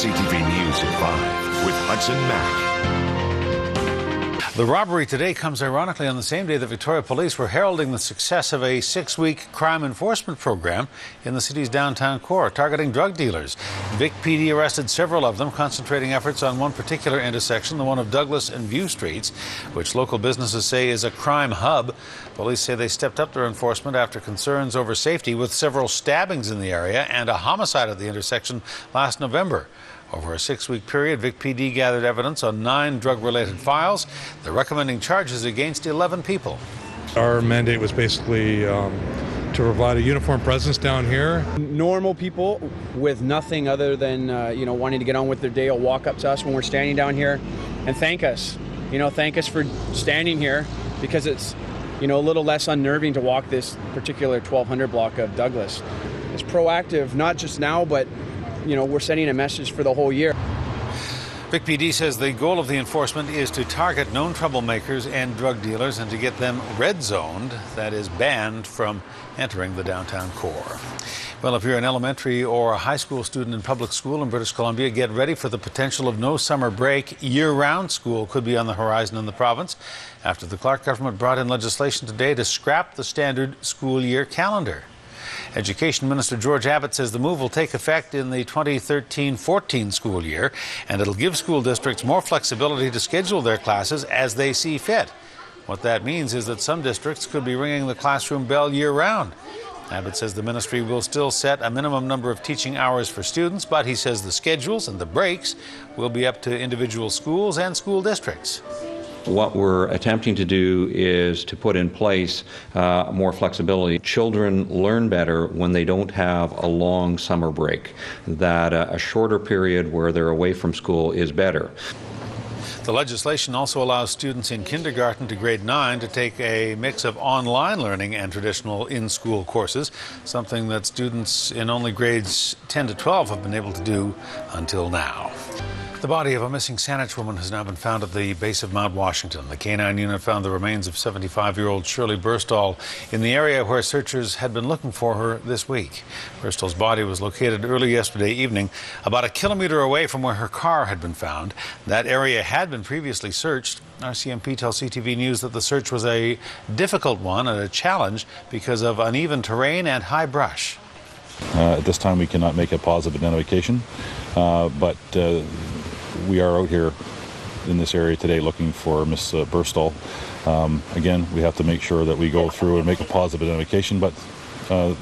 CTV News at 5 with Hudson Mack. The robbery today comes ironically on the same day that Victoria Police were heralding the success of a 6-week crime enforcement program in the city's downtown core, targeting drug dealers. Vic PD arrested several of them, concentrating efforts on one particular intersection, the one of Douglas and View Streets, which local businesses say is a crime hub. Police say they stepped up their enforcement after concerns over safety, with several stabbings in the area and a homicide at the intersection last November. Over a 6-week period, Vic PD gathered evidence on 9 drug-related files. They're recommending charges against 11 people. Our mandate was basically to provide a uniform presence down here. Normal people with nothing other than wanting to get on with their day will walk up to us when we're standing down here and thank us. Thank us for standing here, because it's a little less unnerving to walk this particular 1200 block of Douglas. It's proactive, not just now, but we're sending a message for the whole year. Vic PD says the goal of the enforcement is to target known troublemakers and drug dealers and to get them red zoned, that is, banned from entering the downtown core. Well, if you're an elementary or a high school student in public school in British Columbia, get ready for the potential of no summer break. Year-round school could be on the horizon in the province after the Clark government brought in legislation today to scrap the standard school year calendar. Education Minister George Abbott says the move will take effect in the 2013-14 school year, and it'll give school districts more flexibility to schedule their classes as they see fit. What that means is that some districts could be ringing the classroom bell year-round. Abbott says the ministry will still set a minimum number of teaching hours for students, but he says the schedules and the breaks will be up to individual schools and school districts. What we're attempting to do is to put in place more flexibility. Children learn better when they don't have a long summer break, that a shorter period where they're away from school is better. The legislation also allows students in kindergarten to grade 9 to take a mix of online learning and traditional in-school courses, something that students in only grades 10 to 12 have been able to do until now. The body of a missing Saanich woman has now been found at the base of Mount Washington. The K-9 unit found the remains of 75-year-old Shirley Burstall in the area where searchers had been looking for her this week. Burstall's body was located early yesterday evening, about a kilometer away from where her car had been found. That area had been previously searched. RCMP tells CTV News that the search was a difficult one and a challenge because of uneven terrain and high brush. At this time, we cannot make a positive identification, but we are out here in this area today looking for Miss Burstall. Again, we have to make sure that we go through and make a positive identification, but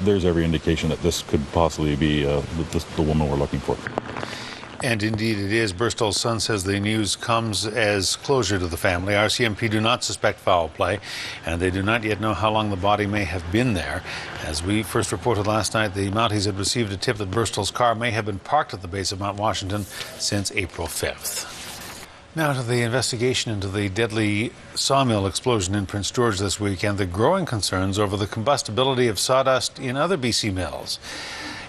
there's every indication that this could possibly be the woman we're looking for. And indeed it is. Burstall's son says the news comes as closure to the family. RCMP do not suspect foul play, and they do not yet know how long the body may have been there. As we first reported last night, the Mounties had received a tip that Burstall's car may have been parked at the base of Mount Washington since April 5th. Now to the investigation into the deadly sawmill explosion in Prince George this week and the growing concerns over the combustibility of sawdust in other BC mills.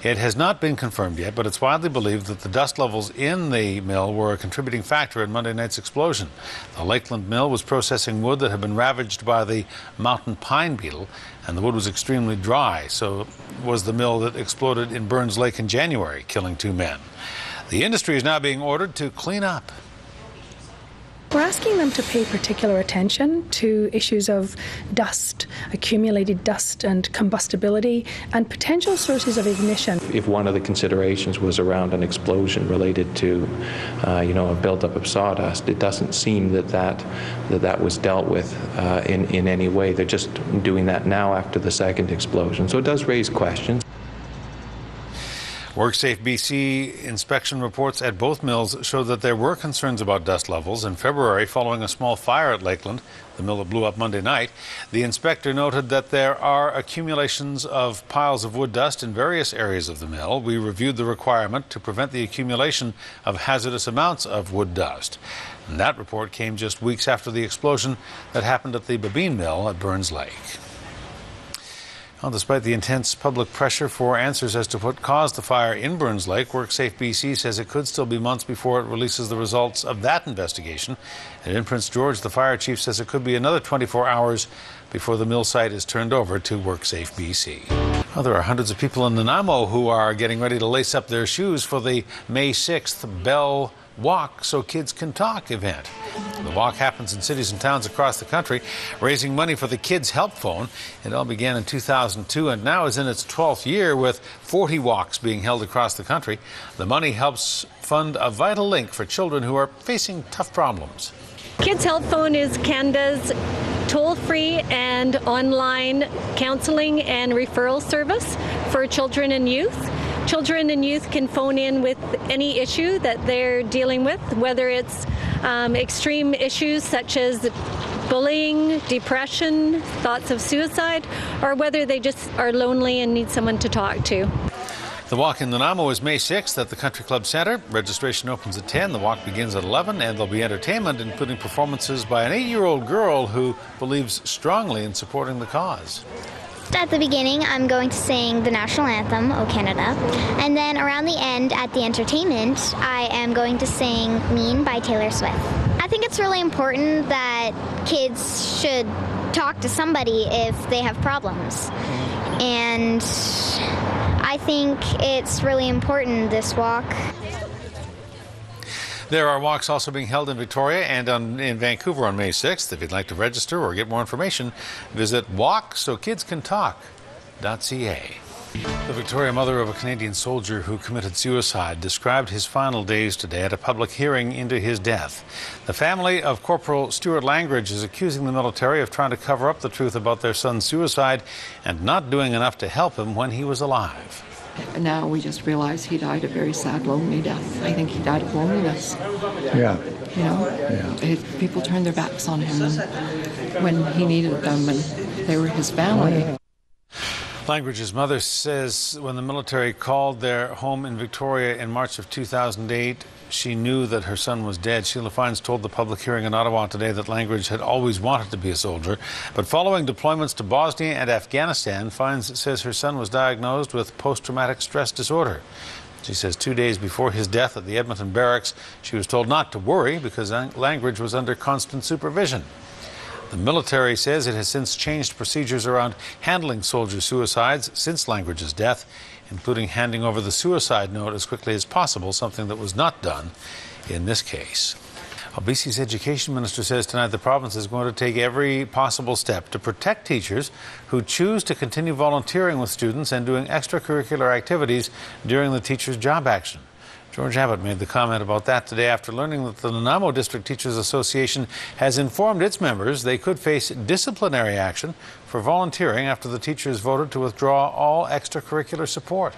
It has not been confirmed yet, but it's widely believed that the dust levels in the mill were a contributing factor in Monday night's explosion. The Lakeland mill was processing wood that had been ravaged by the mountain pine beetle, and the wood was extremely dry. So was the mill that exploded in Burns Lake in January, killing 2 men. The industry is now being ordered to clean up. We're asking them to pay particular attention to issues of dust, accumulated dust and combustibility, and potential sources of ignition. If one of the considerations was around an explosion related to, a buildup of sawdust, it doesn't seem that was dealt with in any way. They're just doing that now after the second explosion. So it does raise questions. WorkSafe BC inspection reports at both mills showed that there were concerns about dust levels. In February, following a small fire at Lakeland, the mill that blew up Monday night, the inspector noted that there are accumulations of piles of wood dust in various areas of the mill. We reviewed the requirement to prevent the accumulation of hazardous amounts of wood dust. And that report came just weeks after the explosion that happened at the Babine mill at Burns Lake. Well, despite the intense public pressure for answers as to what caused the fire in Burns Lake, WorkSafe BC says it could still be months before it releases the results of that investigation. And in Prince George, the fire chief says it could be another 24 hours before the mill site is turned over to WorkSafe BC. Well, there are hundreds of people in Nanaimo who are getting ready to lace up their shoes for the May 6th Bell Walk So Kids Can Talk event. The walk happens in cities and towns across the country, raising money for the Kids Help Phone. It all began in 2002 and now is in its 12th year, with 40 walks being held across the country. The money helps fund a vital link for children who are facing tough problems. Kids Help Phone is Canada's toll-free and online counseling and referral service for children and youth. Children and youth can phone in with any issue that they're dealing with, whether it's extreme issues such as bullying, depression, thoughts of suicide, or whether they just are lonely and need someone to talk to. The walk in Nanaimo is May 6th at the Country Club Centre. Registration opens at 10. The walk begins at 11, and there'll be entertainment, including performances by an 8-year-old girl who believes strongly in supporting the cause. At the beginning, I'm going to sing the national anthem, O Canada, and then around the end, at the entertainment, I am going to sing Mean by Taylor Swift. I think it's really important that kids should talk to somebody if they have problems, and I think it's really important, this walk. There are walks also being held in Victoria and in Vancouver on May 6th. If you'd like to register or get more information, visit walksokidscantalk.ca. The Victoria mother of a Canadian soldier who committed suicide described his final days today at a public hearing into his death. The family of Corporal Stuart Langridge is accusing the military of trying to cover up the truth about their son's suicide and not doing enough to help him when he was alive. Now we just realize he died a very sad, lonely death. I think he died of loneliness. Yeah. You know, people turned their backs on him when he needed them, and they were his family. Langridge's mother says when the military called their home in Victoria in March of 2008, she knew that her son was dead. Sheila Fines told the public hearing in Ottawa today that Langridge had always wanted to be a soldier. But following deployments to Bosnia and Afghanistan, Fines says her son was diagnosed with post-traumatic stress disorder. She says 2 days before his death at the Edmonton barracks, she was told not to worry because Langridge was under constant supervision. The military says it has since changed procedures around handling soldier suicides since Langridge's death, including handing over the suicide note as quickly as possible, something that was not done in this case. Well, BC's Education Minister says tonight the province is going to take every possible step to protect teachers who choose to continue volunteering with students and doing extracurricular activities during the Teachers' Job Action. George Abbott made the comment about that today after learning that the Nanaimo District Teachers Association has informed its members they could face disciplinary action for volunteering after the teachers voted to withdraw all extracurricular support.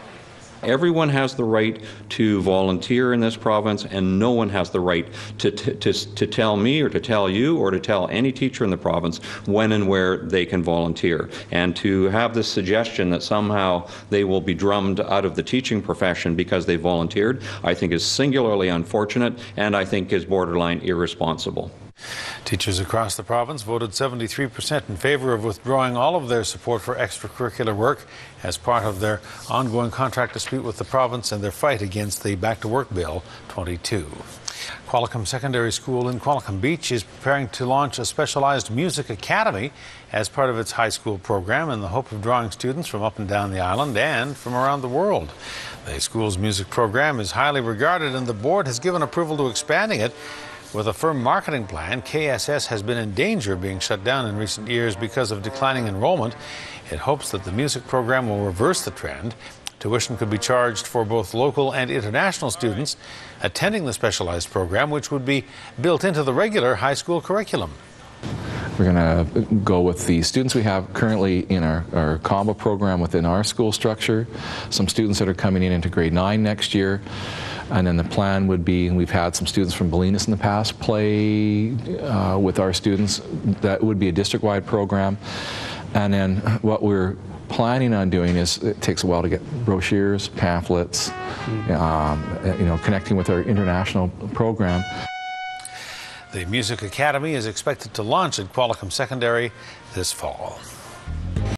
Everyone has the right to volunteer in this province, and no one has the right to tell me or to tell you or to tell any teacher in the province when and where they can volunteer. And to have this suggestion that somehow they will be drummed out of the teaching profession because they volunteered, I think is singularly unfortunate and I think is borderline irresponsible. Teachers across the province voted 73% in favor of withdrawing all of their support for extracurricular work as part of their ongoing contract dispute with the province and their fight against the Back to Work Bill 22. Qualicum Secondary School in Qualicum Beach is preparing to launch a specialized music academy as part of its high school program in the hope of drawing students from up and down the island and from around the world. The school's music program is highly regarded and the board has given approval to expanding it. With a firm marketing plan, KSS has been in danger of being shut down in recent years because of declining enrollment. It hopes that the music program will reverse the trend. Tuition could be charged for both local and international students attending the specialized program, which would be built into the regular high school curriculum. We're going to go with the students we have currently in our combo program within our school structure, some students that are coming into grade 9 next year. And then the plan would be, and we've had some students from Bolinas in the past play with our students. That would be a district-wide program. And then what we're planning on doing is, it takes a while to get brochures, pamphlets, connecting with our international program. The Music Academy is expected to launch at Qualicum Secondary this fall.